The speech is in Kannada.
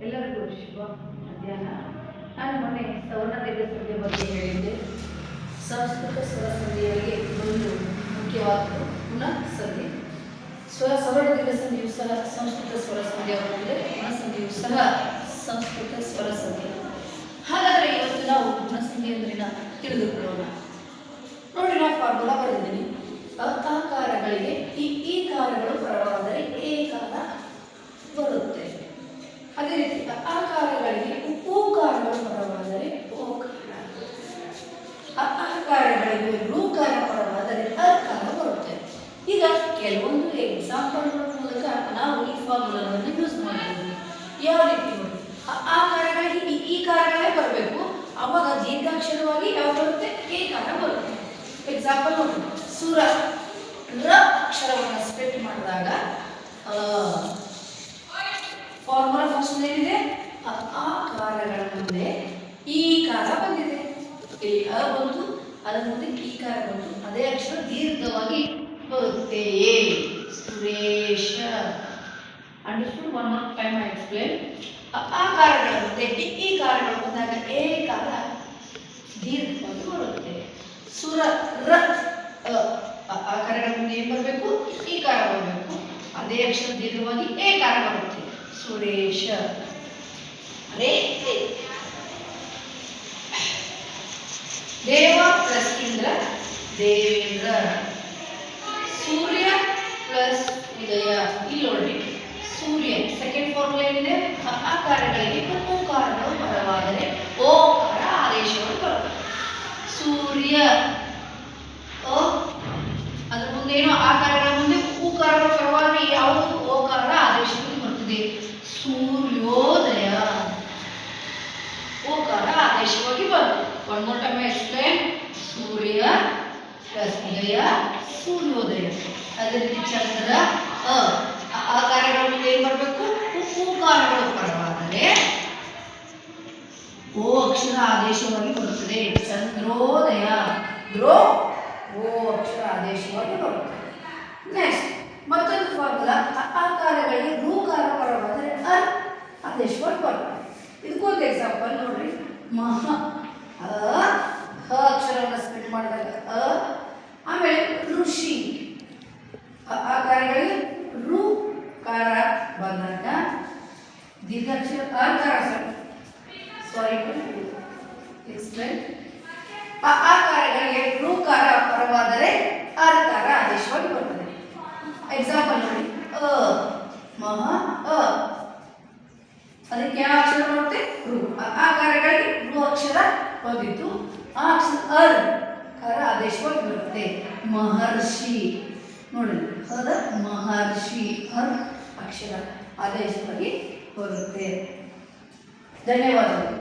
ಎಲ್ಲರಿಗೂ ಶುಭ ಮಧ್ಯಾಹ್ನ. ನಾನು ಮೊನ್ನೆ ಸವರ್ಣ ದೀರ್ಘ ಸಂಧಿಯ ಬಗ್ಗೆ ಹೇಳಿದ್ದೆ. ಸಂಸ್ಕೃತ ಸ್ವರ ಸಂಧಿಯಲ್ಲಿ ಒಂದು ಮುಖ್ಯವಾದ ಪುನಃ ಸಂಧಿ. ಸವರ್ಣ ದೀರ್ಘ ಸಂಧಿಯು ಸಹ ಸಂಸ್ಕೃತ ಸ್ವರ ಸಂಧಿಯಾಗುತ್ತದೆ, ಪುನಃ ಸಂಧಿಯು ಸಹ ಸಂಸ್ಕೃತ ಸ್ವರ ಸಂಧಿ. ಹಾಗಾದರೆ ಇವತ್ತು ನಾವು ಪುನಃ ಸಂಧಿ ಅಂದ್ರೆ ತಿಳಿದುಕೊಳ್ಳೋಣ. ನೋಡಿ, ನಾವು ಫಾರ್ಮುಲಾ ಬರೆದಿದ್ದೀನಿ. ಅಕಾರಗಳಿಗೆ ಈ ಕಾರಗಳು ಪರವಾದರೆ ಏಕಾರ ಬರುತ್ತೆ. ಅದೇ ರೀತಿ ಆಕಾರಗಳಿಗೆ ಉಕಾರಗಳು ಪರವಾದರೆ ಓಕಾರ, ಆಕಾರಗಳಿಗೆ ಋಕಾರ ಪರವಾದರೆ ಅಕಾರ ಬರುತ್ತೆ. ಈಗ ಕೆಲವೊಂದು ಎಕ್ಸಾಂಪಲ್ಗಳ ಮೂಲಕ ನಾವು ಈ ಫಾರ್ಮುಲಾವನ್ನು ಯೂಸ್ ಮಾಡಬಹುದು. ಯಾವ ರೀತಿ ನೋಡಿ, ಆಕಾರಗಳಿಗೆ ಈ ಕಾರಗಳೇ ಬರಬೇಕು, ಅವಾಗ ದೀರ್ಘಾಕ್ಷರವಾಗಿ ಯಾವ ಬರುತ್ತೆ, ಏಕಾರ ಬರುತ್ತೆ. ಎಕ್ಸಾಂಪಲ್ ನೋಡಿ, ಸುರ ರ ಅಕ್ಷರವನ್ನು ಸ್ಪ್ಲಿಟ್ ಮಾಡಿದಾಗ ಫಾರ್ಮುಲಾ ಫಸ್ಟ್ ಏನಿದೆ, ಆಕಾರಗಳ ಮುಂದೆ ಈ ಕಾರ ಬಂದಿದೆ, ಇಲ್ಲಿ ಅ ಬಂತು, ಅದರ ಮುಂದೆ ಈ ಕಾರ ಬಂತು, ಅದೇ ಅಕ್ಷರ ದೀರ್ಘವಾಗಿ ಬರುತ್ತೆಯೇ. ಸುರೇಶ. Understood? One more time I explain. ಆಕಾರಗಳ ಮುಂದೆ ಈ ಕಾರಗಳು ಬಂದಾಗ ಏ ಕಾರ ದೀರ್ಘವಾಗಿ ಬರುತ್ತೆ. ಸುರ ರ ಆಕಾರಗಳ ಮುಂದೆ ಏನು ಬರಬೇಕು, ಈ ಕಾರ ಬರಬೇಕು, ಅದೇ ಅಕ್ಷರ ದೀರ್ಘವಾಗಿ ಏ ಕಾರ ಬರುತ್ತೆ. ಸುರೇಶ. ರೇ ದೇವ ಪ್ಲಸ್ ಇಂದ್ರ ದೇವೇಂದ್ರ. ಸೂರ್ಯ ಪ್ಲಸ್ ಉದಯ. ಇಲ್ಲಿ ನೋಡಿ, ಸೂರ್ಯ ಸೆಕೆಂಡ್ ಫಾರ್ಮುಲಾ ಏನಿದೆ, ಆಕಾರಗಳಿಗೆ ಉಕಾರಗಳು ಪರವಾದರೆ ಓಕಾರ ಆದೇಶಗಳು ಬರುತ್ತೆ. ಸೂರ್ಯ ಅದ್ರ ಮುಂದೆ ಏನೋ ಆಕಾರಗಳ ಮುಂದೆ ಉಕಾರಗಳು ಪರವಾದರೆ ಯಾವುದು ಓಕಾರ ಆದೇಶಗಳು ಬರ್ತದೆ. ಸೂರ್ಯೋದಯ ಓಕಾರ ಆದೇಶವಾಗಿ ಬಂತು. One more time explain. ಸೂರ್ಯ ಪ್ಲಸ್ ಉದಯ ಸೂರ್ಯೋದಯ. ಅದೇ ರೀತಿ ಚಂದ್ರ ಆಕಾರಗಳ ಮುಂದೆ ಏನು ಬರಬೇಕು, ಉಕಾರಗಳು ಪರವಾದರೆ ಓ ಅಕ್ಷರ ಆದೇಶವಾಗಿ ಬರುತ್ತದೆ. ಚಂದ್ರೋದಯ ದ್ರೋ ಓ ಅಕ್ಷರ ಆದೇಶವಾಗಿ ಬರುತ್ತದೆ. ನೆಕ್ಸ್ಟ್ ಮತ್ತೊಂದು ಫಾರ್ಮುಲಾ, ಆಕಾರಗಳಿಗೆ ಋಕಾರ ಪರವಾದರೆ ಅರ್ ಆದೇಶವಾಗಿ ಬರ್ತದೆ. ಇದಕ್ಕೊಂದು ಎಕ್ಸಾಂಪಲ್ ನೋಡ್ರಿ. ಮಹ ಹ ಅಕ್ಷರವನ್ನು ಸ್ಪ್ಲಿಟ್ ಮಾಡಿದಾಗ ಆಮೇಲೆ ಋಷಿ ಆಕಾರಗಳಿಗೆ ಋಕಾರ ಬಂದಾಗ ದೀರ್ಘಾಕ್ಷರ ಆಕಾರ ಎಕ್ಸ್ಪ್ಲೇನ್. ಆಕಾರಗಳಿಗೆ ಋಕಾರ ಪರವಾದರೆ ಆಕಾರ ಆದೇಶವಾಗಿ ಬರ್ತದೆ. ಎಕ್ಸಾಂಪಲ್ ನೋಡಿ, ಮಹ ಅದಕ್ಕೆ ಯಾವ ಅಕ್ಷರ ಬರುತ್ತೆ, ಋ. ಆಕಾರಗಳಿಗೆ ಋ ಅಕ್ಷರ ಬಂದಿತ್ತು, ಆ ಅಕ್ಷರ ಅರ್ ಕಾರ ಆದೇಶವಾಗಿ ಬರುತ್ತೆ. ಮಹರ್ಷಿ ನೋಡಿ, ಹದ ಮಹರ್ಷಿ ಹರ್ ಅಕ್ಷರ ಆದೇಶವಾಗಿ ಬರುತ್ತೆ. ಧನ್ಯವಾದಗಳು.